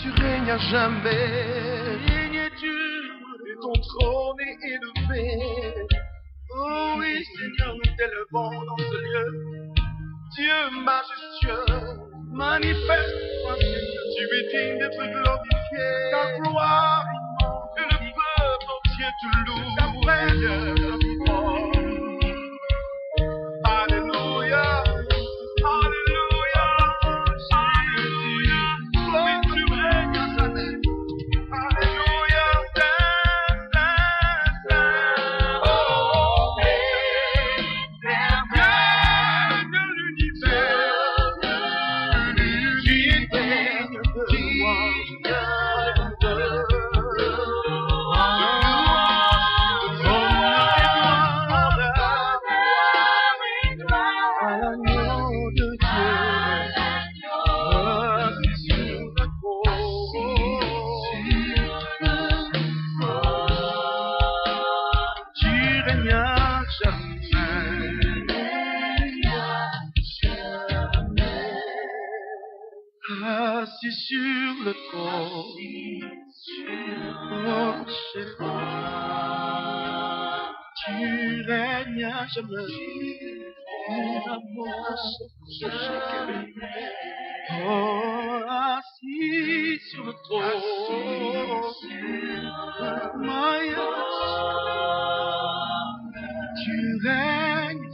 tu règnes à jamais. Règnes-tu, et ton trône est élevé. Oh oui, Seigneur, nous t'élevons dans ce lieu. Dieu majestueux, manifeste-toi, Seigneur. Tu es digne d'être glorifié. Ta gloire, que le peuple entier te loue. Ta frère, Alléluia, Alléluia, Alléluia. Gloire, tu règnes à jamais. Alléluia, Saint, Saint, Saint. Oh, Dieu de l'univers, tu règnes de assis sur le trône, oh, tu règnes à jamais. Oh, assis sur le trône, tu règnes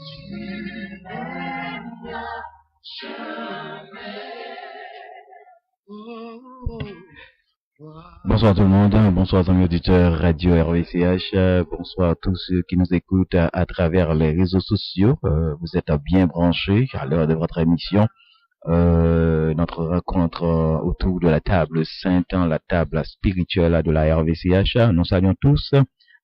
Bonsoir tout le monde, bonsoir amis auditeurs Radio RVCH, bonsoir à tous ceux qui nous écoutent à travers les réseaux sociaux. Vous êtes bien branchés à l'heure de votre émission. Notre rencontre autour de la table Sainte, la table spirituelle de la RVCH. Nous saluons tous,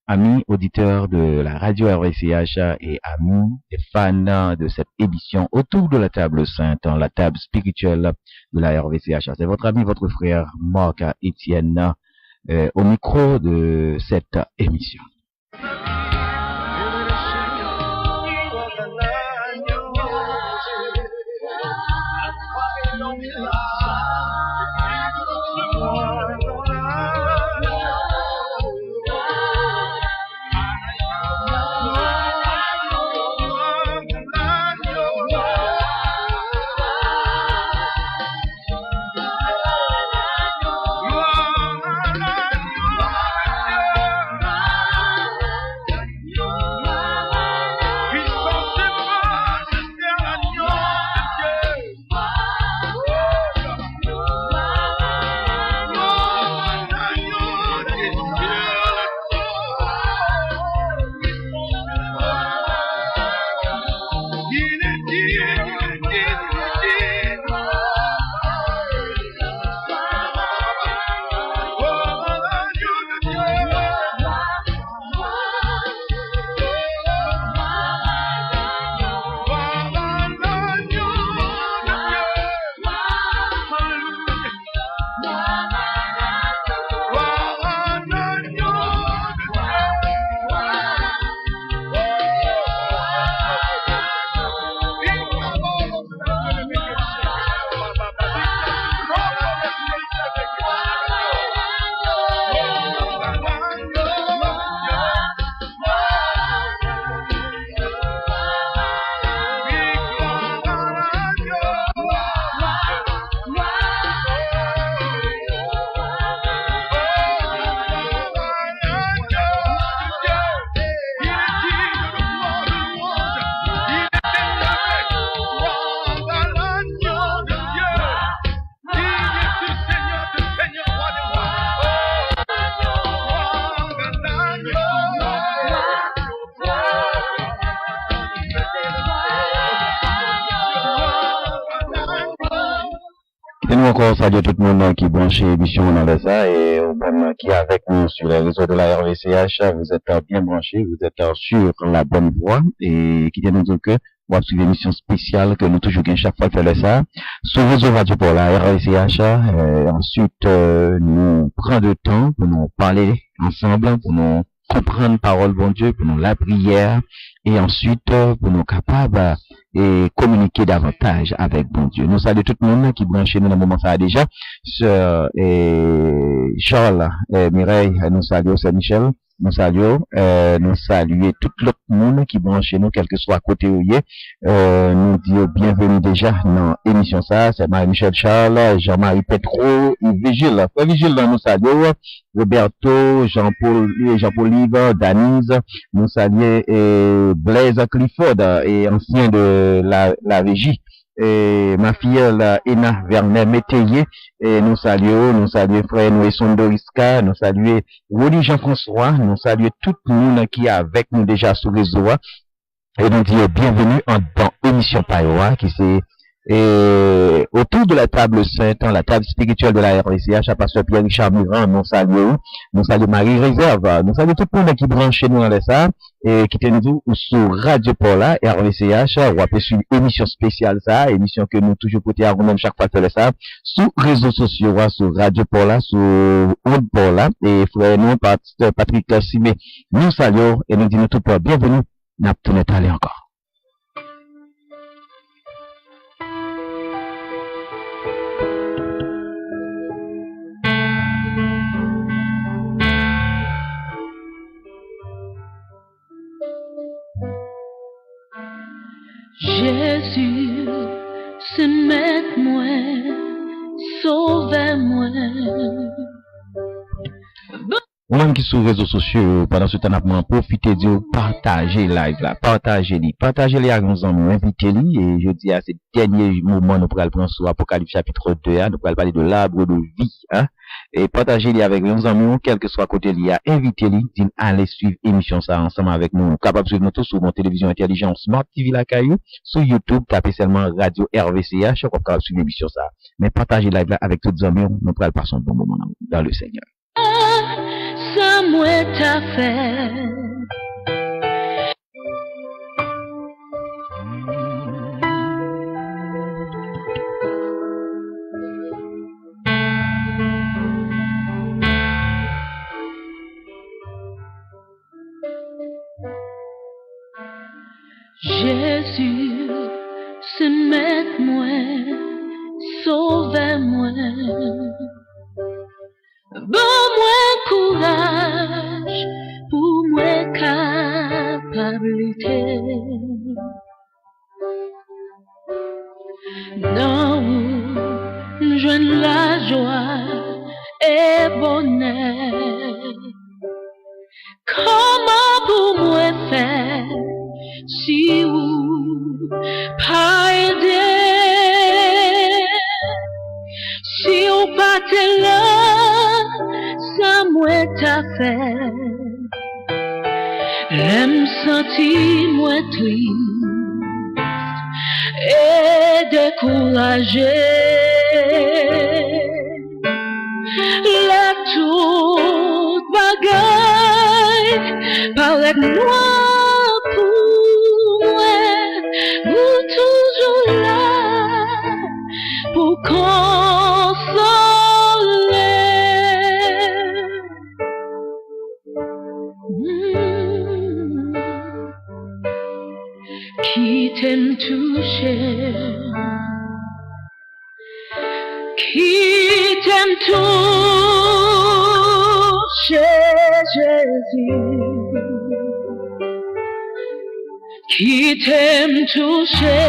amis auditeurs de la radio RVCH et amis et fans de cette émission autour de la table Sainte, la table spirituelle de la RVCH. C'est votre ami, votre frère Marc Etienne au micro de cette émission. Encore salut tout le monde qui branche l'émission dans ça et même qui est avec nous sur les réseaux de la RVCH. Vous êtes bien branchés, vous êtes sur la bonne voie et qui vient nous dire que vous avez une émission spéciale que nous toujours gagnons chaque fois faire ça sur le réseau radio pour la RVCH. Ensuite, nous prenons le temps pour nous parler ensemble, pour nous comprendre parole bon Dieu, pour nous la prière et ensuite pour nous capables et communiquer davantage avec bon Dieu. Nous saluons tout le monde qui branche nous dans le moment ça déjà. Sœur et Charles et Mireille, nous saluons Saint-Michel. Nous saluons tout l'autre monde qui branche nous, quel que soit à côté où il est. Nous disons bienvenue déjà dans l'émission ça. C'est Marie-Michel Charles, Jean-Marie Petro, Yves Vigile. Frère Vigile, nous saluons Roberto, Jean-Paul Libre, Danise. Nous saluons Blaise Clifford, et ancien de la régie. Et ma fille Ena Vernet Métayer, et nous saluons frère Noé Sondoriska, nous saluons Rodi Jean-François, nous saluons tout le monde qui est avec nous déjà sur le réseau, et nous disons bienvenue dans l'émission Payoa, qui c'est autour de la table sainte, la table spirituelle de la RCH, à pasteur Pierre-Richard Mirand, nous saluons Marie Réserve, nous saluons tout le monde qui branche nous dans ça, et qui est nous sur Radio Paula, RCH, ou après sur émission spéciale ça, émission que nous toujours portons à nous-mêmes chaque fois que ça, sur réseaux sociaux, sur Radio Paula, sur Onde Paula, et frère nous, pasteur Patrick Simé, nous saluons, et nous disons tout pour bienvenue, n'a pas tout aller encore. Jésus, c'est mettre moi, sauve-moi. Ou-même qui sur les réseaux sociaux, pendant ce temps, on a profité de partager live là, partager à nos amis, invitez-les, et je dis à ces derniers moments, nous pourrons prendre sur Apocalypse chapitre 2, nous pourrons parler de l'arbre de vie, et partagez-les avec nos amis, quel que soit côté lié, invitez-les, allez suivre l'émission ça ensemble avec nous, capable de suivre nous tous sur mon télévision intelligente Smart TV la caillou, sur YouTube, tapez seulement Radio RVCH, on va suivre l'émission ça. Mais partagez live là avec tous les amis, nous pourrons passer un bon moment dans le Seigneur. Ça m'a t'a fait. Jésus, c'est mettre moi, sauve-moi. Bon-moi courage pour moi capacité. Non, je la joie et bonheur. Comment pour moi faire si vous pas aider? Si vous partez là, ça m'a t'a fait. L'aime senti moi triste et découragé. La toute bagaille paraît noire pour moi. Vous toujours là pour consoler. Qui t'aime toucher, qui t'aime toucher, Jésus, qui t'aime toucher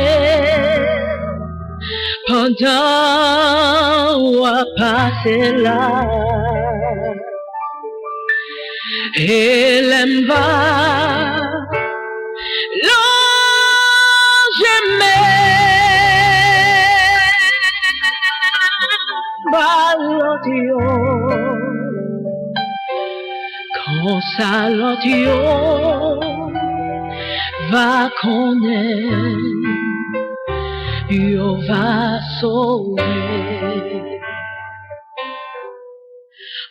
pendant ou à passer là. Et l'aime va quand ça l'audio va connaître, il va sauver.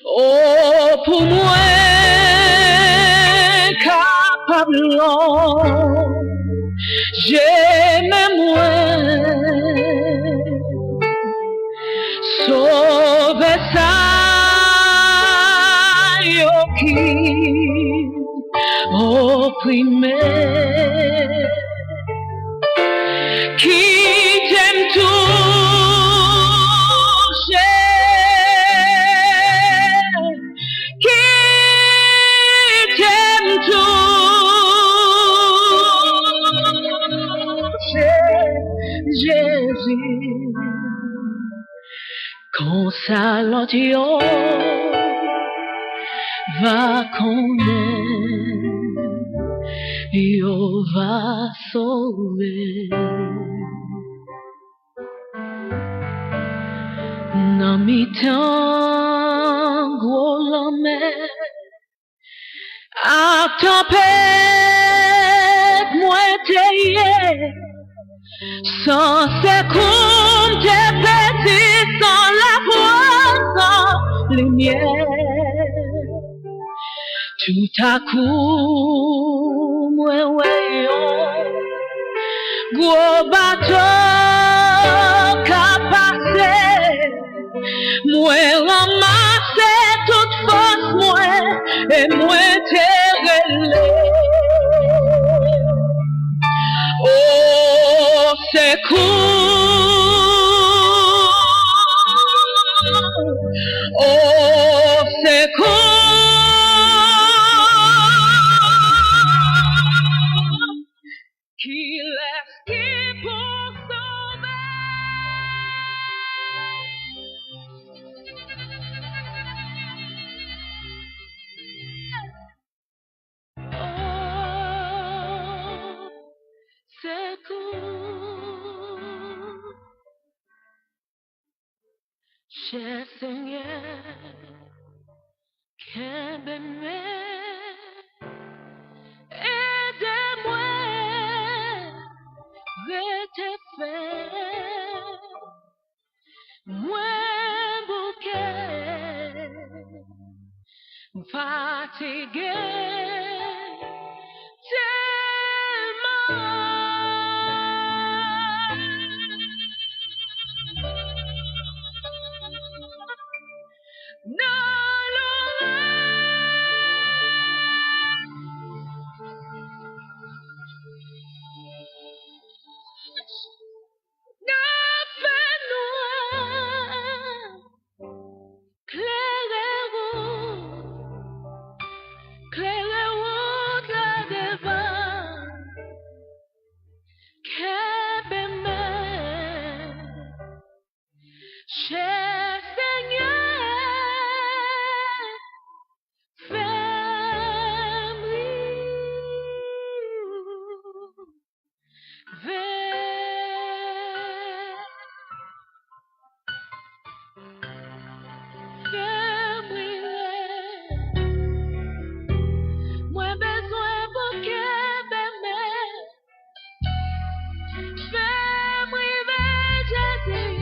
Oh, pour moi, capable, j'aime moi. Sauve ça, yo qui opprimé. Mon salotio va connaître, Dio va sauver. Dans mi temps, gros l'homme, à tempête, moi t'ayé, sans seconde, t'es petit, sans la voix, sans lumière. Tout à coup, moi, gros bateau qu'a passé, moi ramassé toute force, moi, et moi t'ai relé. Oh, c'est cool. Oh, c'est cool. Qu'il laisse qui pour sauver. Oh, c'est cool. Cher Seigneur, qu'aime-moi, aide-moi, je te fais, moi bouquet, fatigué, cher Seigneur, fais-moi moi besoin pour que fais-moi Jésus.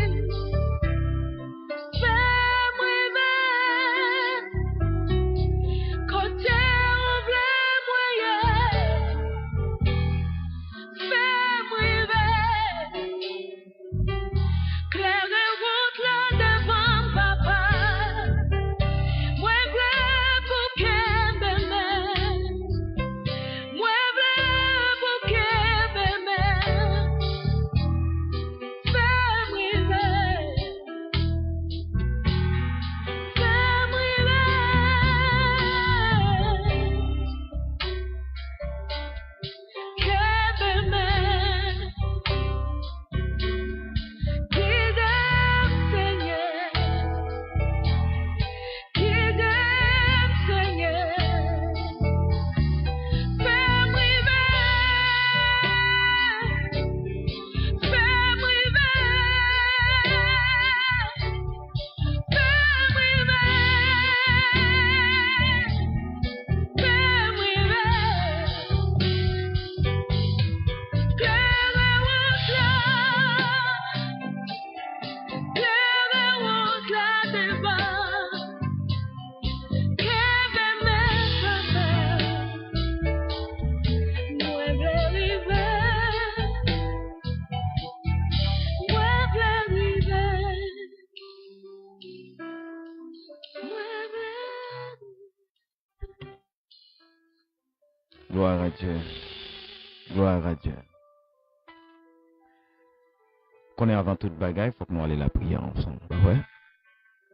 Gloire à Dieu. Gloire à Dieu. Qu'on est avant toute bagaille, il faut que nous allions la prière ensemble. Ouais.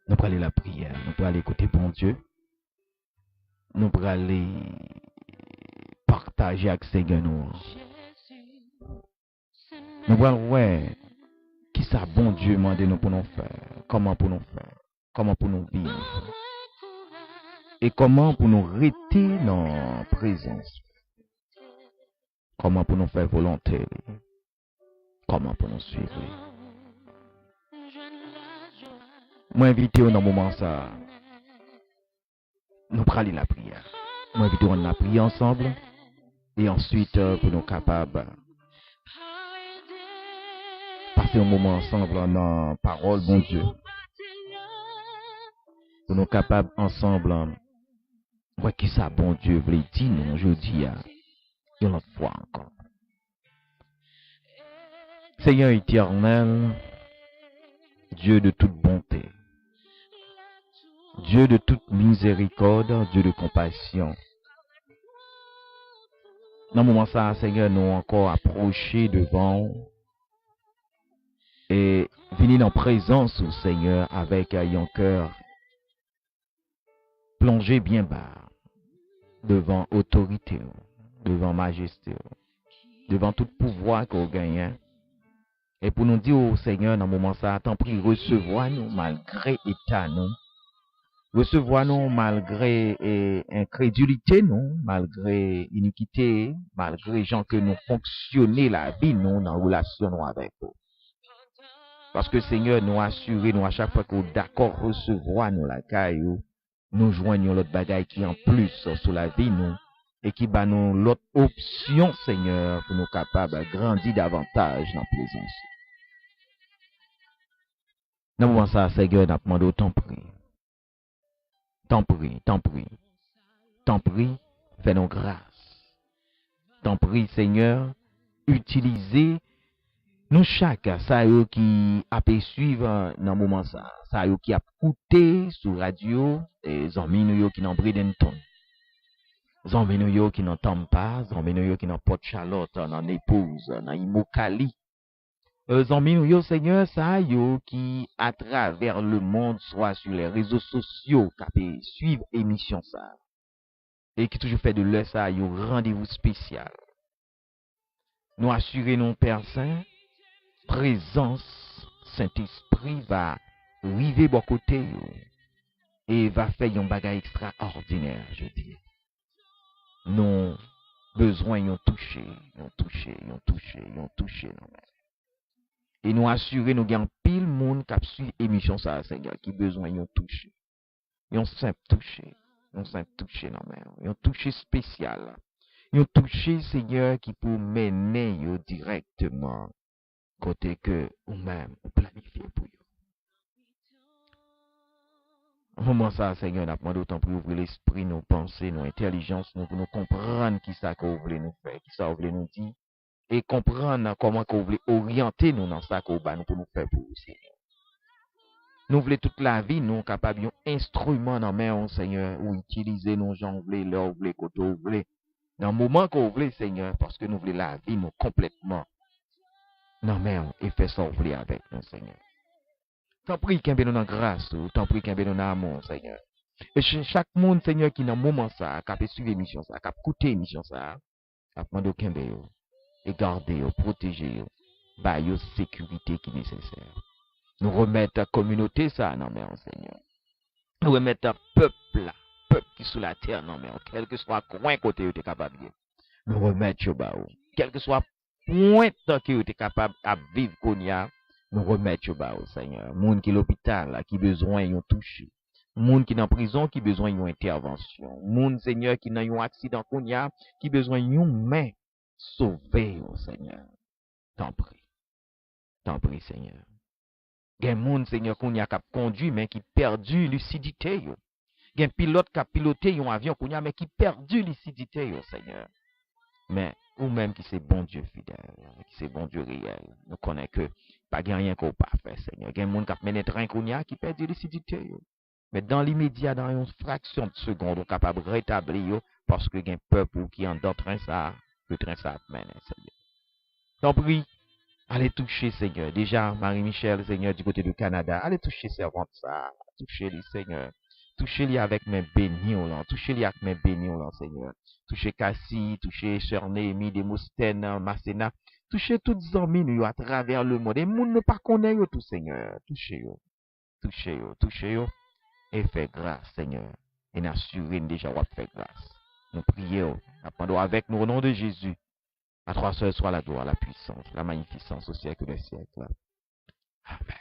Nous allons aller la prière. Nous allons aller écouter bon Dieu. Nous allons aller partager avec Seigneur nous. Nous allons voir qui qui ça, bon Dieu, demandez-nous pour nous faire? Comment pour nous faire? Comment pour nous vivre? Et comment pour nous rester dans la présence? Comment pour nous faire volonté? Comment pour nous suivre? Moi, invitez-vous dans le moment ça. Nous prenons la prière. Moi, invitez-vous dans la prière ensemble. Et ensuite, pour nous capables passer un moment ensemble dans la parole, bon Dieu. Pour nous capables ensemble, ouais, qui ça, bon Dieu, voulait dire nous aujourd'hui, une autre fois encore. Seigneur éternel, Dieu de toute bonté, Dieu de toute miséricorde, Dieu de compassion. Dans le moment ça, Seigneur, nous encore approchés devant et venir en présence au Seigneur avec un cœur plongé bien bas devant autorité, devant majesté, devant tout pouvoir qu'on gagne. Et pour nous dire au Seigneur, dans le moment ça, tant pis, recevoir-nous malgré état, nous. Recevoir-nous malgré incrédulité, nous, malgré iniquité, malgré gens que nous fonctionner la vie, nous, dans la relation nous avec vous. Parce que Seigneur nous assure, nous à chaque fois qu'on est d'accord recevoir nous la caillou, nous joignons l'autre bagaille qui en plus sur la vie, nous, et qui bat nous l'autre option, Seigneur, pour nous capables de grandir davantage dans la présence. Dans le moment ça, Seigneur, nous demandons t'en prie. T'en prie, t'en prie. T'en prie, fais-nous grâce. T'en prie, Seigneur, utilisez nous chaque, ça y qui a pu suivre dans le moment ça. Ça y qui a écouté sur radio, et zami nous qui n'en Bridenton. Zami nous qui n'entendent pas, zami nous qui n'en Port Charlotte, dans épouse, dans Imokali. Zami nous Seigneur, ça y qui à travers le monde, soit sur les réseaux sociaux, qui a pu suivre émission ça. Et qui toujours fait de l'heure ça, y un rendez-vous spécial. Nous assurer nos Père Saint, présence, Saint-Esprit va arriver de côté et va faire un bagage extraordinaire, je dis. Nous besoin de toucher. Et nous assurer nous gagnons pile monde qui suit émission ça, Seigneur, qui besoin de toucher. Un simple toucher, non mais un toucher spécial. Un toucher, Seigneur, qui peut mener directement côté que ou même ou planifier pour eux. En moment ça, Seigneur, nous demandons autant pour ouvrir l'esprit, nos pensées, nos intelligences, nous pour nous comprendre qui ça que vous voulez nous faire, qui ça vous voulez nous dire, et comprendre comment que vous voulez orienter nous dans ça que vous nous pour nous faire pour vous, Seigneur. Nous voulons toute la vie, nous capables d'un instrument dans main, Seigneur, ou utiliser nos gens, vous voulez, là, vous voulez, côté, vous voulez, dans le moment que vous voulez, Seigneur, parce que nous voulons la vie, nous complètement. Non, mais et fait ça, vous voulez avec nous, Seigneur. T'en prie qu'il y ait une grâce, t'en prie qu'il y ait un amour, Seigneur. Et chaque monde, Seigneur, qui dans un moment ça, qui a suivi l'émission ça, qui a écouté l'émission ça, a demandé qu'il y ait et garder, protéger, bah, y sécurité qui est nécessaire. Nous remettre la communauté ça, non, mais Seigneur. Nous remettre le peuple qui est sous la terre, non, mais quel que soit coin côté où tu es capable de. Nous remettre au bas, quel que soit point que tu es capable de vivre qu'on y a, nous remettre au bas, Seigneur. Monde qui est l'hôpital, qui besoin de toucher. Monde qui est en prison, qui besoin d'une intervention. Monde, Seigneur, qui a un accident qu'on y a, qui besoin d'une main sauvée, Seigneur. T'en prie, Seigneur. Il y a un monde, Seigneur, qu'on y a conduit, mais qui perdu lucidité. Il y a un pilote qui a piloté un avion qu'on y a, mais qui perdu lucidité, Seigneur. Mais, ou même qui c'est bon Dieu fidèle, qui c'est bon Dieu réel. Nous connaissons que pas rien qu'on pas fait, Seigneur. Il y a un monde qui a mené train qu'on y a, qui perdu lucidité. Mais dans l'immédiat, dans une fraction de seconde, on est capable de rétablir, parce que il y a un peuple qui en dans train ça, le train ça mène, Seigneur. T'en prie. Allez toucher, Seigneur. Déjà, Marie-Michel, Seigneur, du côté du Canada. Allez toucher servante ça. Touchez-les, Seigneur. Touchez-les avec mes bénis, là. Touchez-les avec mes bénis, là, Seigneur. Touchez Cassie, touchez Sœur Néhémie, Démosthène, Masséna. toucher toutes les amis nous à travers le monde. Et monde ne pas connaître tout, Seigneur. Touchez yo. Et fait grâce, Seigneur. Et n'assurez déjà va faire grâce. Nous prions. Appendons avec nous au nom de Jésus. À toi seul soit la gloire, la puissance, la magnificence au siècle des siècles. Amen.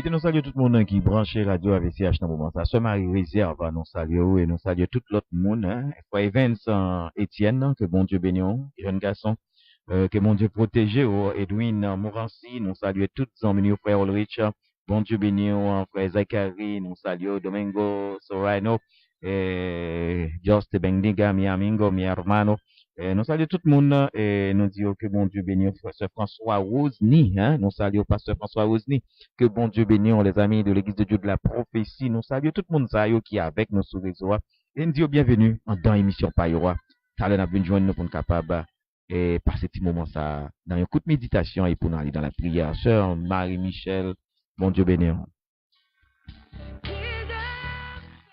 Nous saluons tout le monde qui branche radio AVCH dans le moment. Ça se marie réserve à nous saluer et nous saluons tout l'autre monde. Hein. Frère Evans Étienne, que bon Dieu bénisse, jeune garçon, que mon Dieu protège. Edwin Morancy, nous saluons tous les amis, frère Ulrich, bon Dieu bénisse, frère Zachary, nous saluons Domingo Sorano, Just Bendiga, mi amigo, mi hermano. Nous saluons tout le monde et nous disons que bon Dieu bénisse Pasteur François Rosny, hein? Nous saluons Pasteur François Rosny, que bon Dieu bénisse les amis de l'Église de Dieu de la prophétie. Nous saluons tout le monde qui est avec nous sur les réseau et nous disons bienvenue dans l'émission Payora. Talent a besoin de nous pour nous capable et passer ce moment ça dans un coup de méditation et pour nous aller dans la prière. Sœur Marie-Michel, bon Dieu bénisse.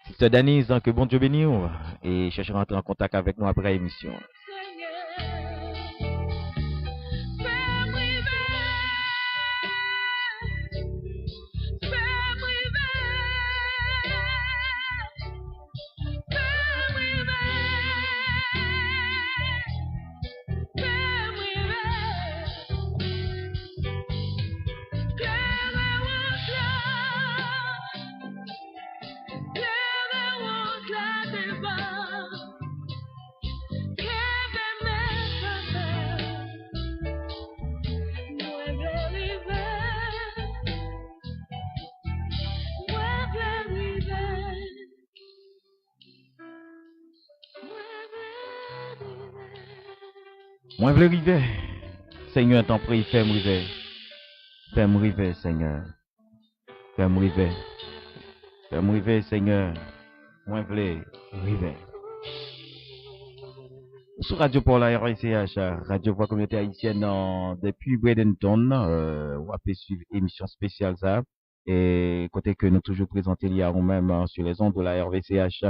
Sister Denise, que bon Dieu bénisse et cherche à rentrer en contact avec nous après l'émission. Moi, je veux arriver. Seigneur, t'en prie, fais-moi arriver. Fais-moi arriver, Seigneur. Fais-moi arriver. Fais-moi arriver, Seigneur. Moi, je veux arriver. Sur Radio pour la RCH, Radio Voix Communauté Haïtienne, depuis Bradenton, on va suivre émission spéciale ça. Et côté que nous toujours présenté il y a même sur les ondes de la RVCH,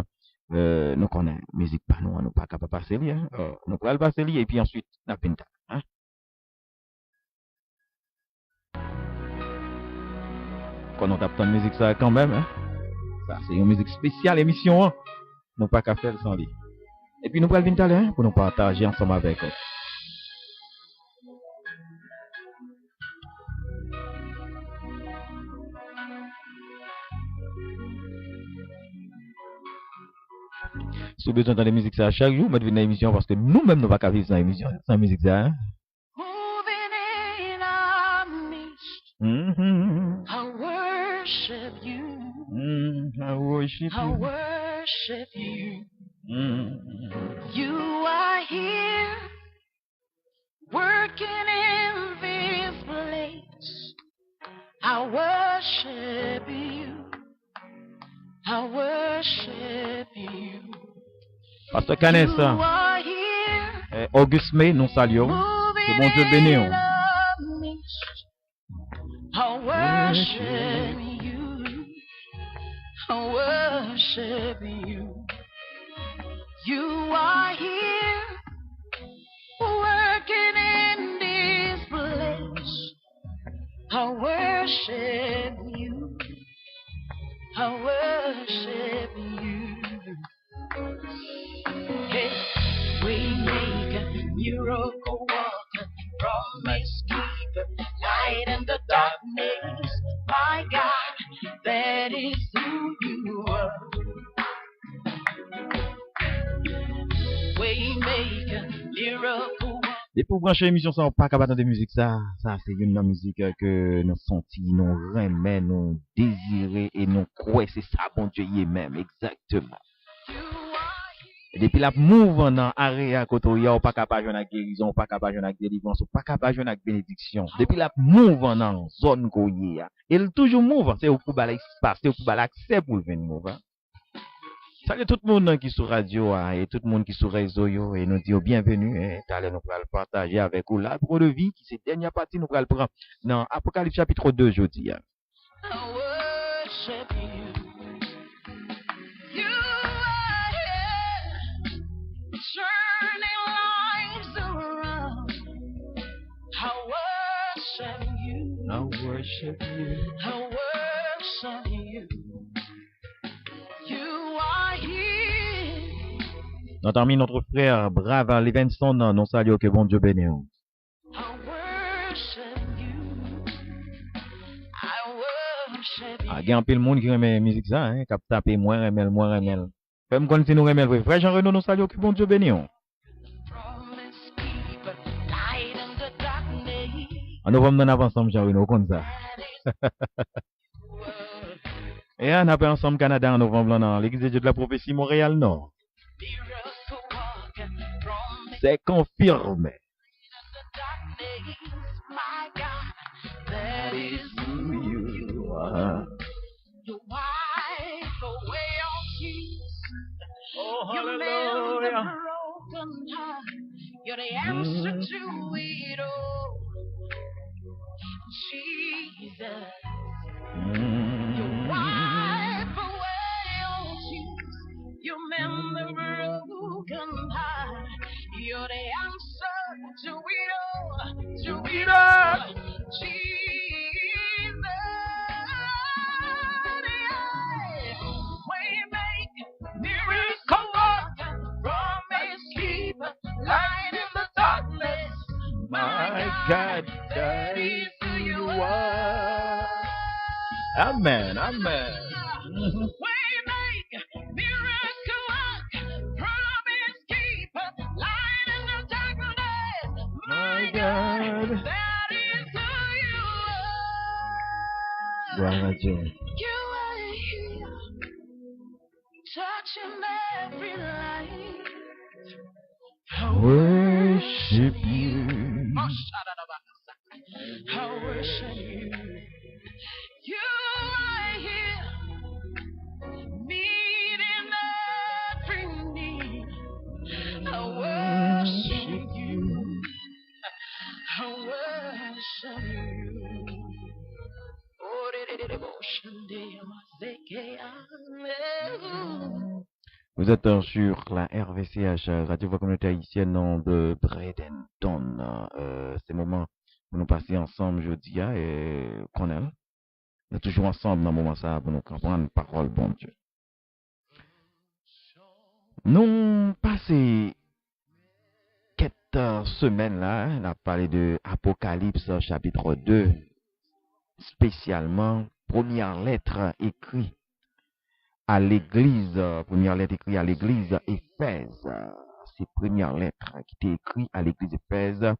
nous connaissons musique pas nous pas capable de passer hein. Nous pouvons le passer et puis ensuite la pinta hein. Quand on tape de musique ça quand même hein. Ça c'est une musique spéciale émission hein. Nous pas qu'à faire sans lui. Et puis nous pouvons le pinta hein, pour nous partager ensemble avec eux. Si vous avez besoin de musique ça chaque jour, mettez dans l'émission parce que nous-mêmes nous ne pouvons pas vivre sans l'émission, sans musique ça. Hein? I worship you. I worship I you. worship you. You are here, working in this place. I worship you. I worship you. Pasteur Canes, Auguste May, nous saluons. Que bon Dieu bénisse. I worship you. I worship you. You are here, working in this place. I worship you. I worship you. Hey, we make a miracle worker, promise keeper, light in the darkness. My God, that is who you are. We make a miracle. Et pour brancher l'émission, ça, on pas capable de musique, ça c'est une musique que nous senti, nous remet, nous désirer et nous croyons, c'est ça, bon Dieu, y est même, exactement. Depuis la move dans area côté ou pas capable de guérison, pas capable de délivrance, pas capable de bénédiction. Depuis la move dans zone koye, il toujours move, c'est au pour bal espace, c'est au pour bal accès pour venir move. Salut tout le monde qui sur radio et tout le monde qui sur réseau yo et nous dit bienvenue t'allez nous le partager avec vous la pro de vie qui c'est dernière partie nous le prendre dans Apocalypse chapitre 2 aujourd'hui. I worship you. I worship you. You are here. Notre ami, notre frère, brave Livingston, non salut, que bon Dieu bénisse. I worship you. I worship you. Ah, il y a un peu de monde qui aime musique ça, hein, qui a tapé moins remel. Comme quand nous remel, frère Jean Renaud, non salut, que bon Dieu bénisse. En novembre, on avance ensemble, Jean Renaud, comme ça. Et on a fait ensemble Canada en novembre dans l'église de Dieu de la prophétie Montréal Nord. C'est confirmé. That is who you are. You wipe away all tears. Oh, You mend the broken heart. You're the answer to it all. Jesus. You wipe away all tears. You mend the broken heart. You're the answer to it all. To it all. Jesus. We make miracle worker, promise keeper, light in the darkness. My God, that is who you are. Amen, amen. We make miracle worker, promise keeper, light in the darkness. My God. That is who you are. Gloire à Dieu. You are here, touching every life. I Worship you. I worship you. You are here, meeting every need. I worship you. I worship you. Oh, Vous êtes sur la RVCH, Radio Voix Communautaire Haïtienne de Bradenton. C'est le moment où nous passons ensemble jeudi et Cornel. Nous sommes toujours ensemble dans le moment ça pour nous comprendre la parole, bon Dieu. Nous passons quelques semaines là, on a parlé de Apocalypse chapitre 2, spécialement première lettre écrite à l'église, Éphèse. C'est première lettre qui était écrite à l'église Éphèse.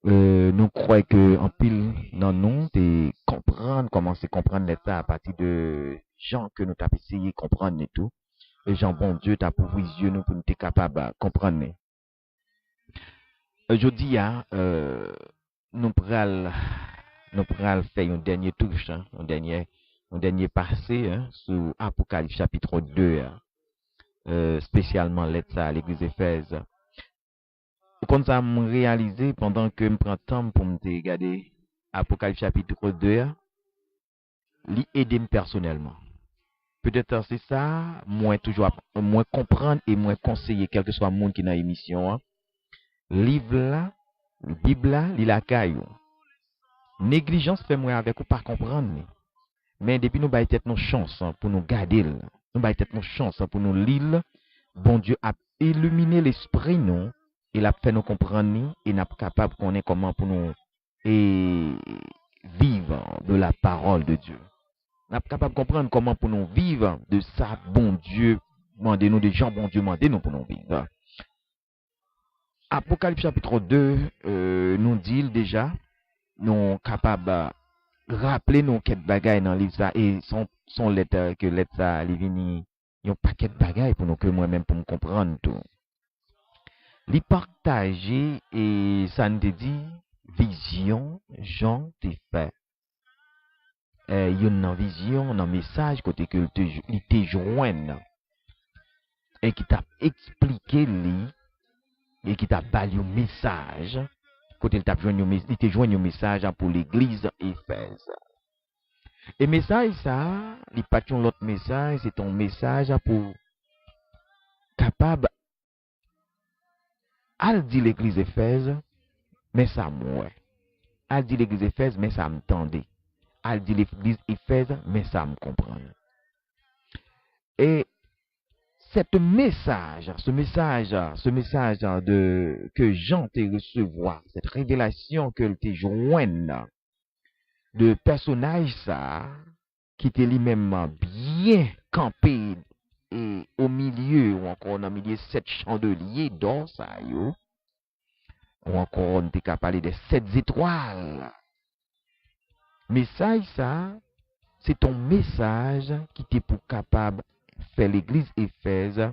Nous croyons que en pile dans nous, c'est comprendre, commencer à comprendre l'état à partir de gens que nous avons essayé de comprendre et tout. Et Jean, bon Dieu, t'as pour les yeux nous pour nous être capables de comprendre. Aujourd'hui, nous pourrons faire une dernière touche, un dernier passé sur Apocalypse chapitre 2, spécialement lettre à l'église Éphèse. Comme ça, me réaliser pendant que je prends temps pour me regarder Apocalypse chapitre 2, l'y aider personnellement. Peut-être c'est ça, moins comprendre et moins conseiller, quel que soit le monde qui est dans l'émission. Livre là, Bible là, il la caillou. Négligence fait moins avec ou pas comprendre. Mais depuis nous baillons nos chances pour nous garder, nous baillons nos chances pour nous lire. Bon Dieu a illuminé l'esprit nous, il a fait nous comprendre et n'a pas capable qu'on est comment pour nous vivre de la parole de Dieu. N'a pas capable de comprendre comment pour nous vivre de ça, bon Dieu, demandez-nous des gens, bon Dieu, demandez-nous pour nous vivre. Apocalypse chapitre 2 nous dit déjà, nous capables rappeler nous quelques bagailles dans le livre ça et son lettre que lettre ça, il vini yon paquet de bagailles pour nous que moi-même pour me comprendre tout. Li partager et ça nous dit vision Jean te fait. Yon nan vision, nan message côté que il te joindre et qui t'a expliqué li et qui t'a bali un message côté il t'a joindre un message pour l'église Éphèse. Et message ça, il pas l'autre message, c'est ton message pour capable al dit l'église Éphèse, mais ça moi. Al dit l'église Éphèse, mais ça me tendait. Al dit l'église Éphèse, mais ça me comprend. Et ce message de que Jean te recevoir, cette révélation que te joigne de personnage ça qui était lui-même bien campé et au milieu ou encore dans le milieu 7 chandeliers d'or ça yo, ou encore on était capable parler des 7 étoiles. Message ça, c'est ton message qui t'est pour capable faire l'église Éphèse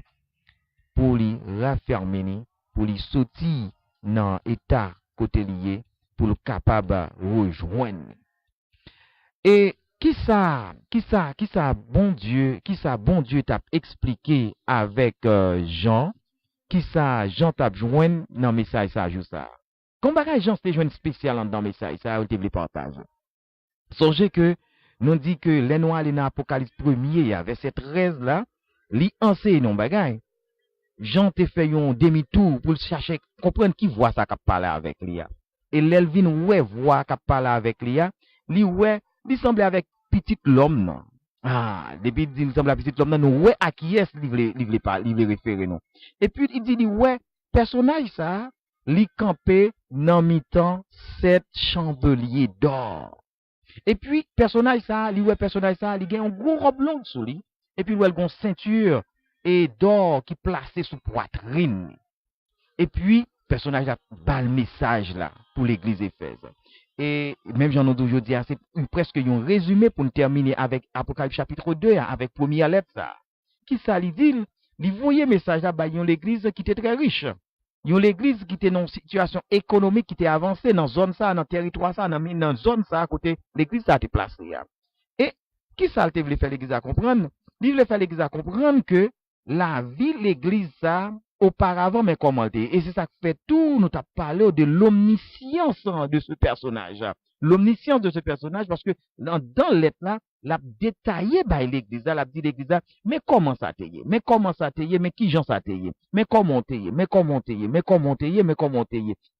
pour lui raffermer, pour lui sortir dans état côté lié, pour le capable rejoindre. Et qui ça bon Dieu t'a expliqué avec Jean, qui ça Jean t'a joint dans message ça joue ça. Comme bagage Jean t'es joint spécial dans message ça, ou te voulait partager. Songez que nous dit que les noirs dans Apocalypse 1er verset 13 là, li enseigne non bagage. Jean te fait un demi-tour pour chercher comprendre qui voit ça qu'a parler avec lui. Et l'Elvin ouais voit qu'a parler avec lui, il semble avec petit l'homme non. Ah, depuis il semble avec petit l'homme non, nous ouais à qui est il référer non. Et puis il dit ouais personnage ça, li campé dans mi-temps 7 chandeliers d'or. Et puis personnage ça, il a un gros robe longue sous lui et puis il a une ceinture et d'or qui placé sous poitrine. Et puis personnage a bas le message là pour l'église Éphèse. Et même j'en ai aujourd'hui c'est presque un résumé pour nous terminer avec Apocalypse chapitre 2 avec première lettre ça. Qui ça lui dit, il voyait message là bah l'église qui était très riche. Yon l'église qui était dans une situation économique qui était avancée dans zone ça, dans territoire ça, dans zone ça à côté l'église ça a été placé. Et qui ça te voulait faire l'église à comprendre? Il voulait faire l'église à comprendre que la vie l'église ça auparavant mais comment était. Et c'est ça qui fait tout nous t'a parlé de l'omniscience de ce personnage. L'omniscience de ce personnage parce que dans l'être là, l'a détaillé by l'église, l'a dit l'église mais comment ça t'ayé, mais qui gens ça t'ayé, mais comment t'ayé,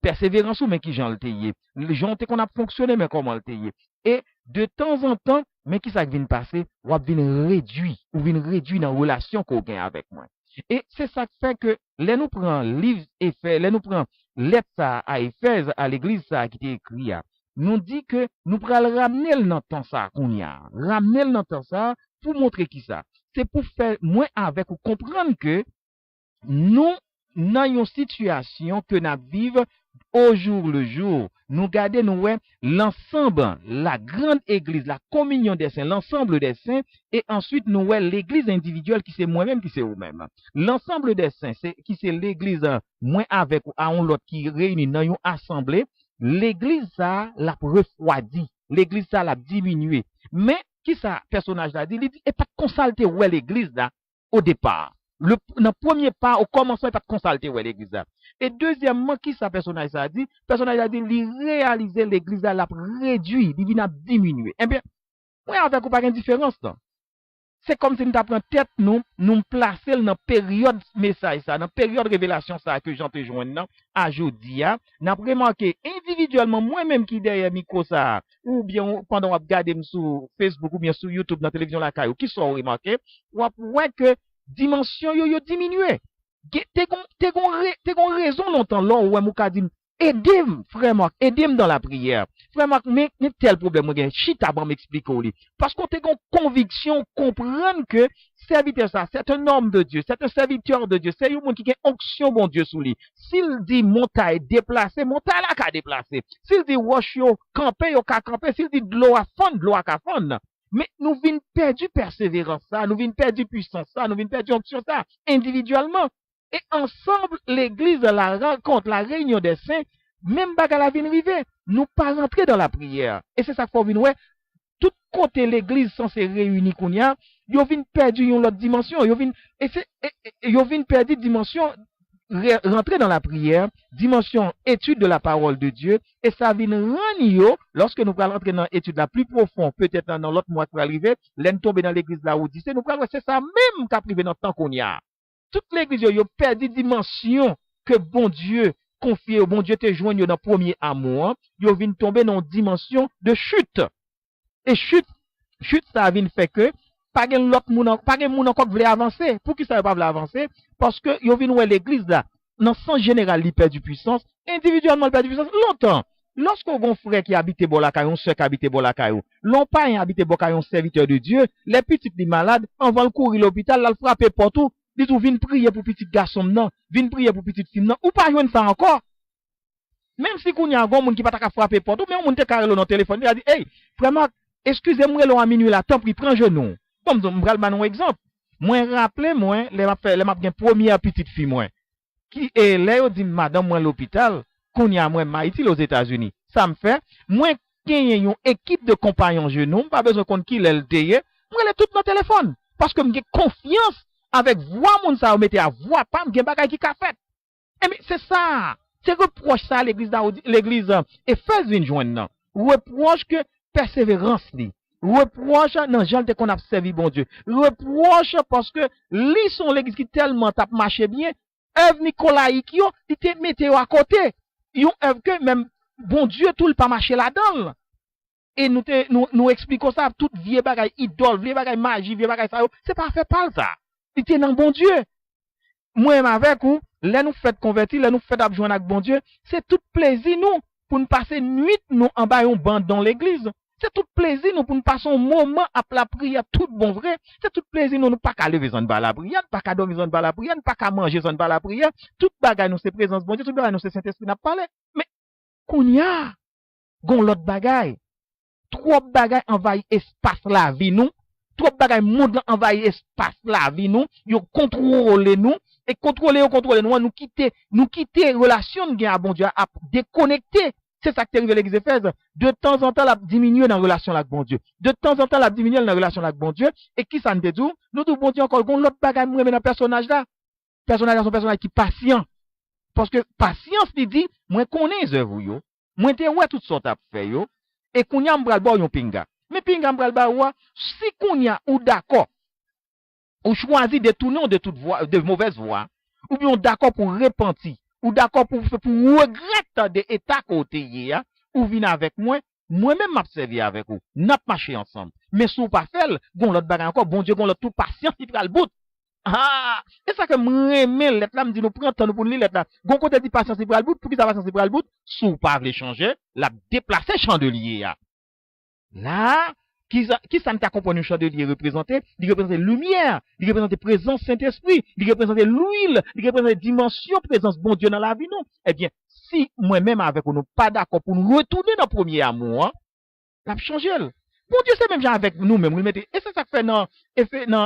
persévérance ou mais qui gens le t'ayé, les gens qu'on a fonctionné mais comment le t'ayé. Et de temps en temps, mais qui ça vient passer, ou vient réduit dans la relation qu'on gagne avec moi. Et c'est ça qui fait que les nous prend livre Éphèse, les nous prend lettre ça à Éphèse à l'église ça qui était écrit nous dit que nous pral ramener dans temps ça qu'on y a, ramener dans temps ça pour montrer qui ça. C'est pour faire moins avec ou comprendre que nous dans une situation que nous vivons au jour le jour, nous garder nous l'ensemble, la grande église, la communion des saints, l'ensemble des saints et ensuite nous l'église individuelle qui c'est moi-même qui c'est vous-même. L'ensemble des saints c'est qui c'est l'église moins avec ou à l'autre qui réunit dans une assemblée. L'église ça l'a refroidi, l'église ça l'a diminué. Mais qui ça personnage là dit, il dit et pas consulter ouais l'église là au départ. Le premier pas au commencement pas consulter ouais l'église là. Et deuxièmement qui ça personnage ça dit, il réaliser l'église là l'a réduit, il vient diminuer. Eh bien, ouais avec ou pas une différence là. C'est comme si nous t'apprend tête nous placer dans période message ça, dans période révélation ça que j'en te joindre à jodi a, n'a remarqué individuellement moi-même qui derrière micro ça ou bien pendant on regarder sur Facebook ou bien sur YouTube dans télévision la caillou qui sont remarqué ou ouais que dimension yo diminué. T'es gon raison longtemps là ou mou ka dit aidez-moi frère aidez-moi dans la prière. Frère mais tel problème gen chita bon m'expliquer ou li parce qu'on te gon conviction comprendre que serviteur ça c'est un homme de Dieu, c'est un serviteur de Dieu, c'est un monde qui a onction bon Dieu sous lui. S'il dit montagne déplacer, montagne la ka déplacer. S'il dit wash yo camper yo ka camper, s'il dit de l'eau à fond, de l'eau à fond. Mais nous venons perdre persévérance ça, nous venons perdre puissance ça, nous venons perdre onction ça, individuellement. Et ensemble, l'église, la rencontre, la réunion des saints, même bagarre la vient arriver, nous pas rentrer dans la prière. Et c'est ça qu'il faut venir, ouais, tout côté l'église censée réunir qu'on y a, yo vient perdre une autre dimension, yo vient perdre dimension rentrer dans la prière, dimension étude de la parole de Dieu, et ça vient rendre yo, lorsque nous allons rentrer dans l'étude la plus profonde, peut-être dans l'autre mois qui va arriver, l'en tomber dans l'église là où nous allons c'est ça même qu'a privé dans le temps qu'on y a. Toute l'église yo perdu dimension que bon Dieu confie, bon Dieu te joigne dans le premier amour, yo vient tomber dans une dimension de chute. Et chute ça vient fait que pas gen l'autre moun pas gen moun encore voulait avancer. Pour qui ça pas voulait avancer? Parce que yo vinn ouais l'église là, dans sens général, il perd du puissance, individuellement il perd du puissance longtemps. Lorsqu'on gon frère qui habite Bolakayo, on sœur qui habite Bolakayo, l'on pas habite Bolakayo, serviteur de Dieu, les petites les malades, on va le courir l'hôpital, là le frapper partout, dit ou vinn prier pour petit garçon non, vinn prier pour petite fille non, ou pas joindre ça encore. Même si qu'on y a un monde qui pas ta frapper partout, mais on monte carré dans téléphone, il a dit "Hey, vraiment excusez-moi là à minuit là, temps pris prend genou." Comme je vais un exemple. Moi, rappelez-moi, les m'a première petite fille, moi, qui est là, dit, madame, moi, l'hôpital, qu'on y a, moi, Haïti, aux États-Unis. Ça me fait, moi, qu'il y a une équipe de compagnons genoux, pas besoin qu'on qui l'ait le moi, elle est toute dans téléphone. Parce que j'ai confiance avec voix, mon ça, mettez à voix, pas, j'ai bagay qui qu'a fait. Eh, mais c'est ça. C'est reproche ça, l'église, Éphèse vient joindre, reproche que persévérance, reproche non gens qu'on a servi bon Dieu, reproche parce que li sont l'église qui tellement t'a marché bien, œuvre Nicolaïque yo il te metté à côté, yon œuvre que même bon Dieu tout le pas marché là-dedans. Et nous expliquons ça toute vieille bagaille idole, vieille bagaille magie, vieille bagaille ça, c'est pas fait par ça. Il était dans bon Dieu. Moi même avec vous, là nous fait convertir, là nous fait joindre avec bon Dieu, c'est tout plaisir nous pour nous passer nuit nous en bas un banc dans l'église. C'est tout plaisir nous pour nous passer un moment à la prière tout bon vrai. C'est tout plaisir nous pas qu'à lever zone bas la prière, pas qu'à dormir zone bas la prière, pas qu'à manger zone bas la prière. Toute bagaille nous c'est présence bon Dieu, toute bagaille nous c'est Saint-Esprit n'a parlé. Mais qu'on y a gon l'autre bagaille. Trop bagaille envahit espace la vie nous. Trop bagaille monde envahit espace la vie nous. Yo contrôler nous et contrôler nous quitter relation nous à bon Dieu à déconnecter. C'est ça qui arrive à l'église Éphèse. De temps en temps, la diminuer dans la relation avec bon Dieu. De temps en temps, la diminuer dans la relation avec bon Dieu. Et qui ça nous dit? Nous devons bon Dieu encore, l'autre bagaille, moi, dans le personnage là. Personnage là, son personnage qui est patient. Parce que patience, il dit, moi, connais les œuvres, yo. Moi, te ouais, toutes sortes à faire, yo. Et qu'on y a m'bral bo yon pinga. Mais pinga m'bral ba wa, si qu'on y a ou d'accord, ou choisi de tourner de toute voie, de mauvaise voie, ou bien d'accord pour repentir, ou d'accord pour regretter des états côté ou venir avec moi, moi-même m'observer avec vous, n'a marché ensemble. Mais si vous pas fait, gon l'autre bagarre encore, bon Dieu, gon l'autre tout patience, il prend le bout. Ah, c'est ça que m'aimer lettre là, me dit nous prend temps pour lire lettre là. Gon côté dit patience, il prend le bout, pour qui ça patience, il prend le bout, si vous pas veut changer, la déplacer chandelier là. Qui ça ne t'a compris un chandelier représenté? Il représente lumière, il représente présence Saint-Esprit, il représente l'huile, il représente dimension présence bon Dieu dans la vie, non? Eh bien, si moi-même avec nous pas d'accord pour nous retourner dans le premier amour, l'a changé. Bon Dieu, c'est même genre avec nous-mêmes. Et c'est ça que fait dans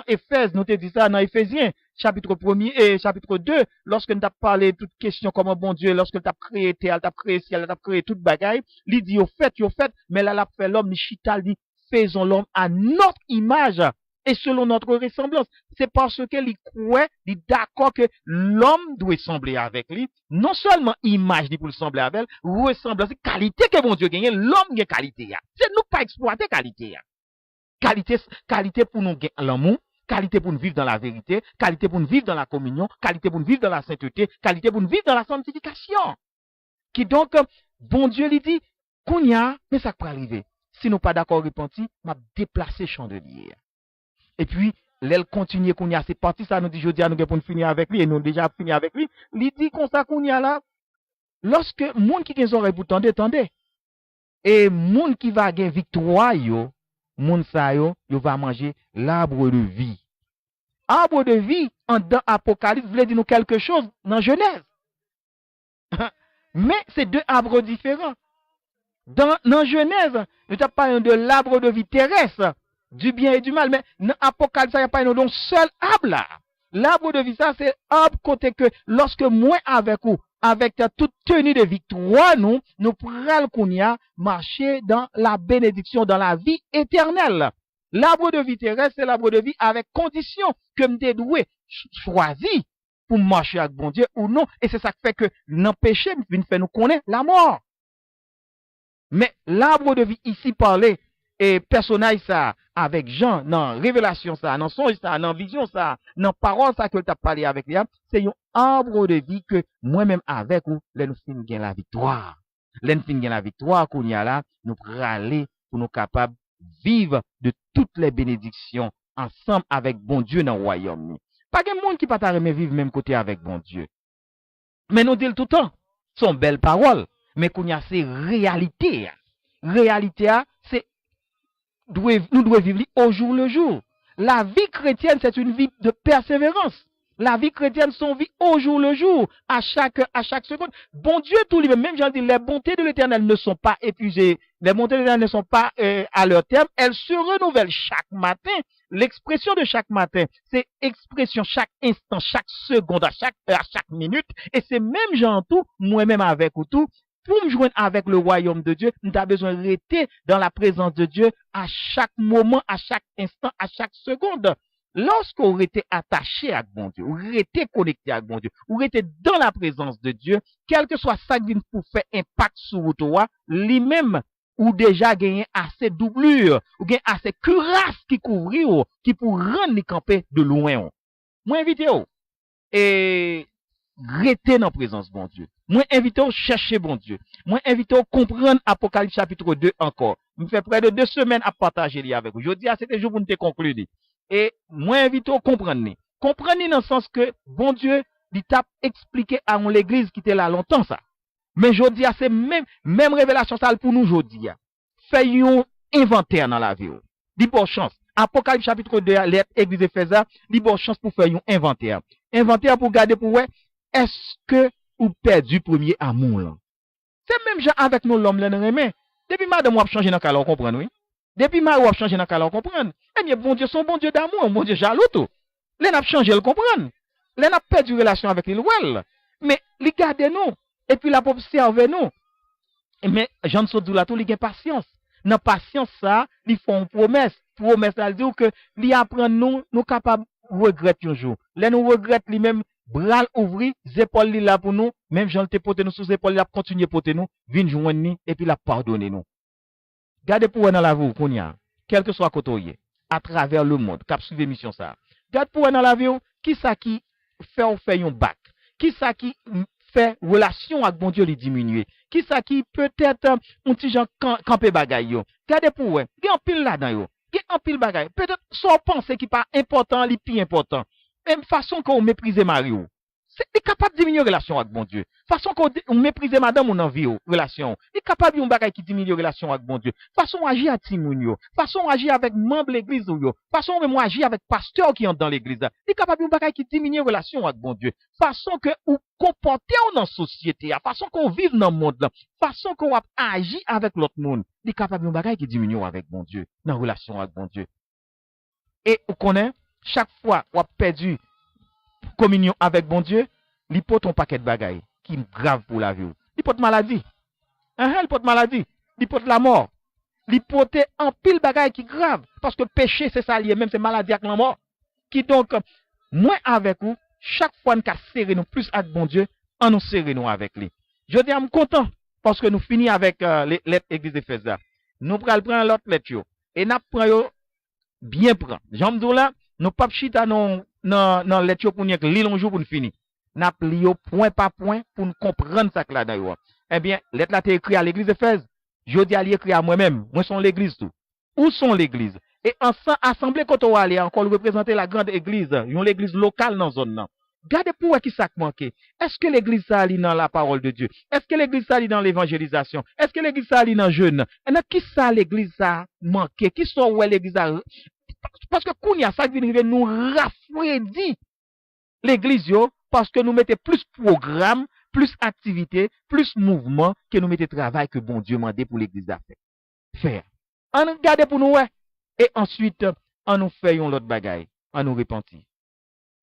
Éphèse, nous te dit ça, dans Éphésiens, chapitre 1er et chapitre 2, lorsque nous t'as parlé de toute question comment bon Dieu, lorsque t'as créé terre, t'as créé ciel, t'as créé toute bagaille, il dit, au fait, mais là, l'a fait l'homme, il chita, dit, faisons l'homme à notre image et selon notre ressemblance. C'est parce que il croit, il est d'accord que l'homme doit sembler avec lui. Non seulement image pour le sembler avec, ressemblance, qualité que bon Dieu gagne, l'homme gagne qualité. C'est nous pas exploiter qualité. Qualité pour nous gagner l'amour, qualité pour nous vivre dans la vérité, qualité pour nous vivre dans la communion, qualité pour nous vivre dans la sainteté, qualité pour nous vivre dans la sanctification. Qui donc, bon Dieu lui dit, qu'on y a, mais ça peut arriver. Si nous pas d'accord repenti, m'a déplacé chandelier. Et puis, l'aile continue qu'on y a, c'est parti, ça nous dit, je dis à nous pour finir avec lui, et nous déjà fini avec lui. Il dit comme ça qu'on y a là, lorsque moun qui gen oreille pour tendez. Et moun qui va gen victoire yo, moun sa yo va manger l'arbre de vie. Arbre de vie, dans Apocalypse, voulait dire nous quelque chose dans Genèse. Mais c'est deux arbres différents. Dans Genèse, nous avons parlé de l'arbre de vie terrestre. du bien et du mal. Mais dans l'Apocalypse, il n'y a pas un seul arbre là. L'arbre de vie, ça, c'est arbre côté que lorsque moi avec vous, avec toute tenue de victoire, nous prenons qu'on y a marché dans la bénédiction, dans la vie éternelle. L'arbre de vie terrestre, c'est l'arbre de vie avec condition que me doué choisi pour marcher avec bon Dieu ou non. Et c'est ça qui fait que l'empêcher vient faire nous connaître la mort. Mais l'arbre de vie ici parlé, et personnage ça, avec Jean, dans révélation ça, dans songe ça, dans vision ça, dans parole ça que tu as parlé avec lui, c'est un arbre de vie que moi-même avec vous, nous finissons gagner la victoire. Nous finissons gagner la victoire qu'on y a là, nous aller pour nous capables de vivre de toutes les bénédictions ensemble avec bon Dieu dans le royaume. Pas de monde qui pas t'arriver vivre même côté avec bon Dieu. Mais nous disons tout le temps, sont belles paroles, mais qu'on y a ces réalités. Réalité, c'est nous devons vivre au jour le jour. La vie chrétienne, c'est une vie de persévérance. La vie chrétienne, son vie au jour le jour, à chaque seconde. Bon Dieu, tout lui-même, même j'en dis, les bontés de l'Éternel ne sont pas épuisées. Les bontés de l'Éternel ne sont pas à leur terme. Elles se renouvellent chaque matin. L'expression de chaque matin, c'est expression chaque instant, chaque seconde, à chaque heure, à chaque minute. Et c'est même j'en tout, moi-même avec ou tout, pour me joindre avec le royaume de Dieu, nous avons besoin de rester dans la présence de Dieu à chaque moment, à chaque instant, à chaque seconde. Lorsqu'on était attaché à bon Dieu, on était connecté à bon Dieu, on était dans la présence de Dieu, quel que soit ça qui pour faire impact sur toi, lui-même, ou déjà gagné assez doublure, ou gagné assez cuirasse qui couvrir, qui pour rendre les camper de loin. Moi, invité, et rester dans la présence bon Dieu. Moi, invité à chercher bon Dieu. Moi, invité à comprendre Apocalypse chapitre 2 encore. Je me fais près de 2 semaines à partager avec vous. Je dis, c'était jour pour nous conclure. Et moi, invité à comprendre. Comprendre dans le sens que bon Dieu, il t'a expliqué à l'église qui était là longtemps ça. Mais je dis, c'est même révélation ça pour nous aujourd'hui. Fais un inventaire dans la vie. Dis bonne chance. Apocalypse chapitre 2, l'église Éphésa, dis bonne chance pour faire un inventaire. Inventaire pour garder pour ouais, est-ce que ou perdu premier amour là? C'est même genre avec nous l'homme là mais depuis madame ou a changé dans calor comprendre oui. Depuis madame ou a changé dans calor comprendre. Eh bien bon Dieu son bon Dieu d'amour, bon Dieu jaloux tout. Les n'a changé le comprendre. Les n'a perdu relation avec lui well. Mais li garde nous et puis la observer nous. Mais Jean Sodou là tout li gen patience. Dans patience ça, li font promesse. Promesse là dit que li apprend nous capable regretter un jour. Les nous regrette lui même bral ouvri, épaules li là pour nous, même Jean te pote nous sous épaules, il a continué poter nous, vinn joindre nous et puis il a pardonné nous. Gardez pour dans la vie qu'on y a, quel que soit côté à travers le monde, cap suivre mission ça. Garde pour dans la vie qui ça qui fait un bac, qui ça qui fait relation avec bon Dieu les diminuer, qui ça qui peut-être un petit gens camper bagay yo. Gardez pour ouais, il y a un pile là-dedans yo. Il y a un pile bagay. Peut-être soit penser qui pas important, li plus important. Même façon qu'on méprise Mario. C'est capable de diminuer relation avec bon Dieu. Façon qu'on méprise madame ou envie relation. Il est capable de bagay qui diminue relation avec bon Dieu. Façon agir à Timounio. Façon agir avec membre de l'église ou façon même agir avec pasteur qui entre dans l'église. Il est capable de bagay qui diminue relation avec bon Dieu. Façon que ou comporter dans la société, façon qu'on vive dans le monde là, façon qu'on agit avec l'autre monde. Il est capable de bagay qui diminue avec bon Dieu, dans relation avec bon Dieu. Et on connaît chaque fois qu'on a perdu communion avec bon Dieu, il porte un paquet de bagailles qui est grave pour la vie. Il porte maladie. Il porte maladie. Il porte la mort. Il porte un pile bagaille qui est grave. Parce que péché, c'est ça lié, même c'est maladie avec la mort. Qui donc, moi avec vous, chaque fois nous serrer nous plus avec bon Dieu, on nous serrer nous avec lui. Je dis, je suis content parce que nous finissons avec l'église d'Éphésa. Nous prenons l'autre lettre et nous prenons bien prendre. J'en dis là, nous pas chita non lettre pour nous lire un jour pour nous finir. N'a plié point par point pour nous comprendre ça que là dedans. Eh bien, lettre là t'es écrit à l'église d'Éphèse. Je dis à l'écrit à moi-même, moi sont l'église tout. Où sont l'église? Et ensemble assemblée quand on va aller encore représenter la grande église, l'église locale dans zone là. Gardez pour qui ça manque. Est-ce que l'église ça lit dans la parole de Dieu? Est-ce que l'église ça lit dans l'évangélisation? Est-ce que l'église ça lit dans jeûne? Et dans qui ça l'église ça manque? Qui sont où l'église ça? Parce que kounya ça vient nous rafraîchir l'église yo parce que nous mettons plus programme, plus activité, plus mouvement que nous mettons travail que bon Dieu mandé pour l'église à faire. On regarde pour nous ouais. Et ensuite, en nous faisons l'autre bagaille, en nous repentir.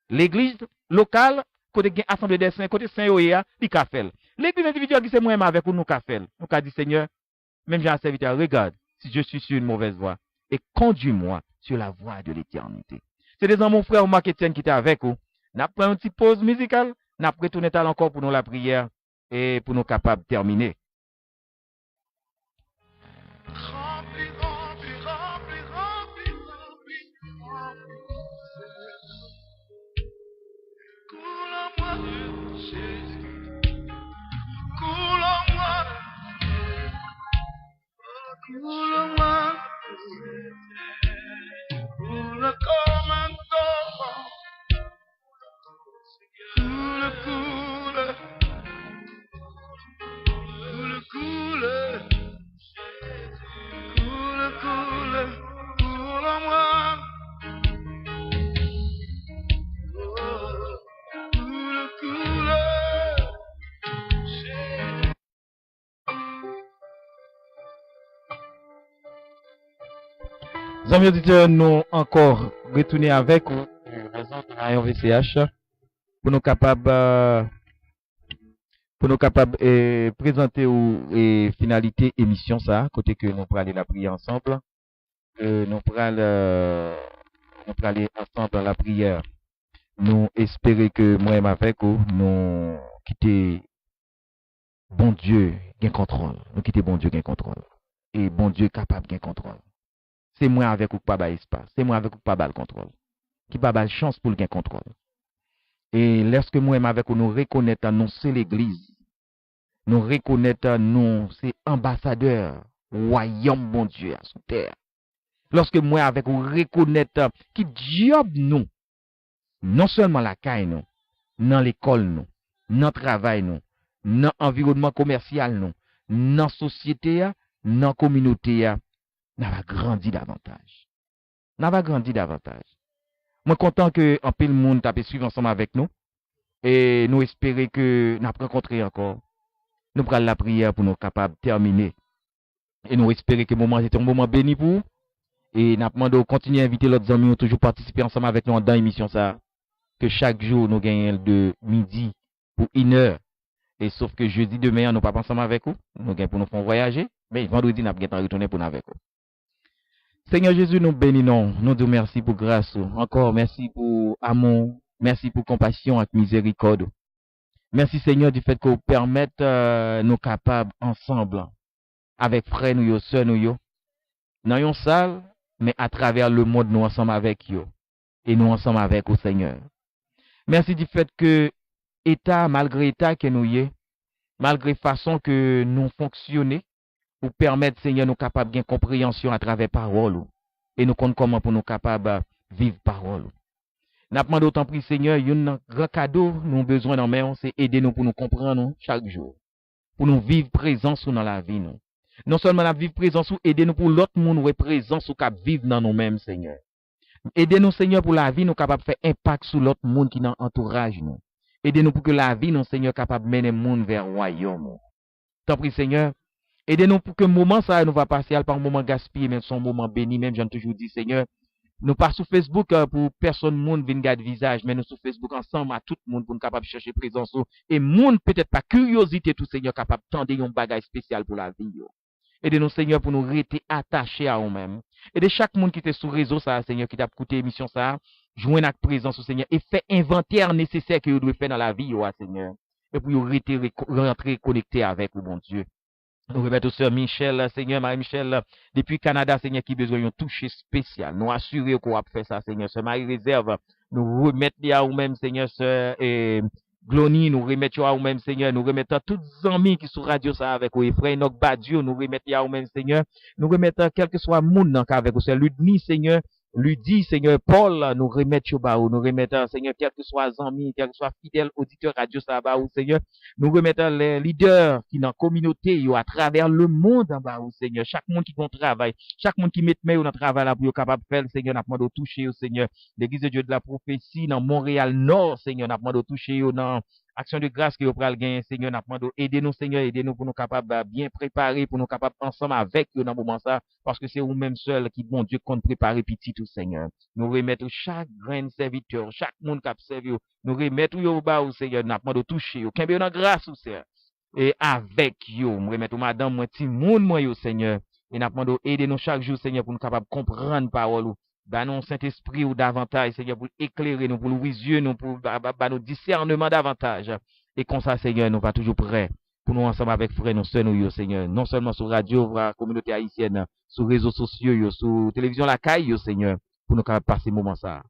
L'église locale, côté gen assemblée des saints, côté Saint-Oya, il ka fait. L'église individuelle qui c'est moi-même avec nous ka fait. Nous ka dit Seigneur, même j'ai un serviteur, regarde, si je suis sur une mauvaise voie, et conduis-moi sur la voie de l'éternité. C'est des mon frère Marc Etienne qui était avec vous. N'a pris une petite pause musicale, n'a retourné encore pour nous la prière et pour nous capables de terminer. Remplis, remplis, remplis, remplis, remplis, remplis. Coule en moi, Jésus. Coule en moi. Coule en moi. Coule comme un torrent. Coule, coule. Coule, coule. Coule, coule, coule en moi. Oh, coule, coule. Amis auditeurs, nous encore retourner avec vous, raison de Rayon VCH, pour nous capables présenter ou finalité émission ça, côté que nous pourrons aller la prière ensemble, nous pourrons aller ensemble dans la prière. Nous espérons que moi-même avec vous, nous quitter bon Dieu gain contrôle, nous quitter bon Dieu gain contrôle, et bon Dieu capable gain contrôle. C'est moi avec ou pas bas espace, c'est moi avec ou pas bas le contrôle, qui pas bas chance pour le gain contrôle. Et lorsque moi-même avec nous reconnaître nous c'est l'église, nous reconnaître nous c'est ambassadeur royaume bon Dieu sur terre. Lorsque moi avec nous reconnaître qui job nous, non seulement la caille nous, dans l'école nous, dans le travail nous, dans l'environnement commercial nous, dans la société, dans la communauté, n'a va grandir davantage. N'a va grandir davantage. Moi content que en pile monde t'a suivre ensemble avec nous et nous espérer que n'a rencontrer encore. Nous prenons la prière pour nous capables de terminer. Et nous espérer que le moment c'est un moment béni pour vous. Et nous demandons de continuer à inviter l'autre amis toujours participer ensemble avec nous dans l'émission ça. Que chaque jour nous gagnons de midi pour 1 heure. Et sauf que jeudi demain nous pas ensemble avec vous. Nous gagnons pour nous faire voyager. Mais vendredi nous avons retourner pour nous avec vous. Seigneur Jésus, nous bénissons, nous te merci pour grâce, encore merci pour amour, merci pour compassion et miséricorde. Merci Seigneur du fait que vous permettez nous capables ensemble, avec frères nous, sœurs nous, dans une salle, mais à travers le monde nous ensemble avec eux, et nous ensemble avec vous Seigneur. Merci du fait que État, malgré État que nous y est, malgré façon que nous fonctionnons, pour permettre, Seigneur, nous capables de compréhension à travers parole. Et nous comptons comment pour nous capables de vivre parole. Nous demandons d'autant plus, Seigneur, un grand cadeau, nous avons besoin d'en main, c'est aider nous pour nous comprendre chaque jour. Pour nous vivre présence dans la vie. Nous. Non seulement la vivre présence, aider nous pour l'autre monde, nous présence ou cap vivre dans nous-mêmes, Seigneur. Aidez-nous, Seigneur, pour la vie, nous capables de faire impact sur l'autre monde qui nous entourage. Nous. Aidez-nous pour que la vie, nous, Seigneur, capable de mener le monde vers le royaume. Tant pis, Seigneur. Aidez-nous pour que le moment ça nous va passer par un moment gaspillé, même son moment béni, même j'en toujours dit, Seigneur, nous pas sur Facebook pour personne monde vienne garder visage, mais nous sur Facebook ensemble à tout le monde pour nous capable chercher présence et monde peut-être pas curiosité tout Seigneur capable tendre un bagage spécial pour la vie. Aidez-nous Seigneur pour nous rester attachés à nous-mêmes. Aidez chaque monde qui était sur réseau ça Seigneur qui t'a écouté émission ça, joindre avec présence au Seigneur et fait inventaire nécessaire que vous devez faire dans la vie Seigneur. Et pour rester rentrer connecté avec vous bon Dieu. Nous remettons sœur Michel, Seigneur, Marie-Michel, depuis Canada, Seigneur, qui besoin d'un toucher spécial. Nous assurer qu'on va faire ça, Seigneur. Sœur Marie-Réserve, nous remettons à vous-même, Seigneur, sœur Glony, nous remettons à vous-même, Seigneur. Nous remettons tous les amis qui sont radio ça avec vous. Et frère Enoch Badiou, nous remettons à vous-même, Seigneur. Nous remettons quel que soit le monde avec vous. Sœur Ludni, Seigneur. Lui dit, Seigneur Paul, nous remettons nous remettons, Seigneur, quel que soit les amis, quel que soit fidèle auditeur radio ça Seigneur, nous remettons les leaders qui dans la communauté, à travers le monde en bas, Seigneur, chaque monde qui font travail, chaque monde qui met dans le travail là, pour capable de faire, Seigneur, n'a pas de toucher, Seigneur, l'église de Dieu de la prophétie, dans Montréal Nord, Seigneur, n'a pas de toucher, dans action de grâce que vous pral gagner, Seigneur, n'a demandé aidez-nous, Seigneur, aidez-nous pour nous capables bien préparer, pour nous capables ensemble avec eux dans le moment ça, parce que c'est vous-même seul qui, bon Dieu, compte préparer petit tout, Seigneur. Nous remettre chaque grain serviteur, chaque monde qui a servi, nous remettre au bas, Seigneur, n'a demandé toucher, qu'un bien dans grâce, Seigneur. Et avec yo, nous remettre madame, moi, ti moun, moi, yo, Seigneur. Et n'a demandé aidez-nous chaque jour, Seigneur, pour nous capables comprendre parole. Bah, non, Saint-Esprit ou davantage, Seigneur, pour éclairer nous, pour nous yeux, nous, pour nous discernement davantage. Et comme ça, Seigneur, nous va toujours prêts pour nous ensemble avec frères, nous sœurs, nous, Seigneur. Non seulement sur radio, la communauté haïtienne, sur réseaux sociaux, sur télévision la caille, Seigneur, pour nous passer moment ça.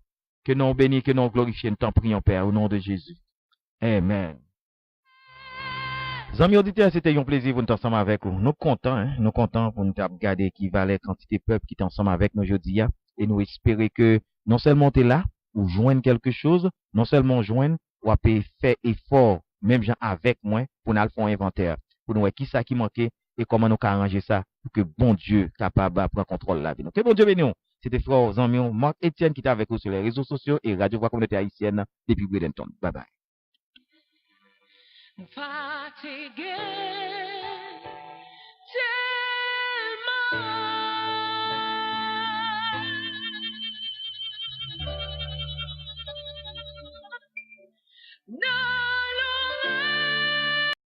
Que nous bénissons, que nous glorifions, nous t'en prions, Père, au nom de Jésus. Amen. Amis auditeurs, c'était un plaisir pour nous ensemble avec vous. Nous contents pour nous regarder qui valait quantité de peuple qui est ensemble avec nous aujourd'hui. Et nous espérer que non seulement tu es là, ou joindre quelque chose, non seulement joindre, ou faire effort, même gens avec moi, pour nous faire un inventaire, pour nous voir qui ça qui manquait et comment nous arranger ça, pour que bon Dieu capable de prendre contrôle de la vie. Que bon Dieu bénisse. C'était frère amis, Marc Etienne qui est avec vous sur les réseaux sociaux et Radio Voix Communauté Haïtienne depuis Bradenton. Bye bye. Fatigué.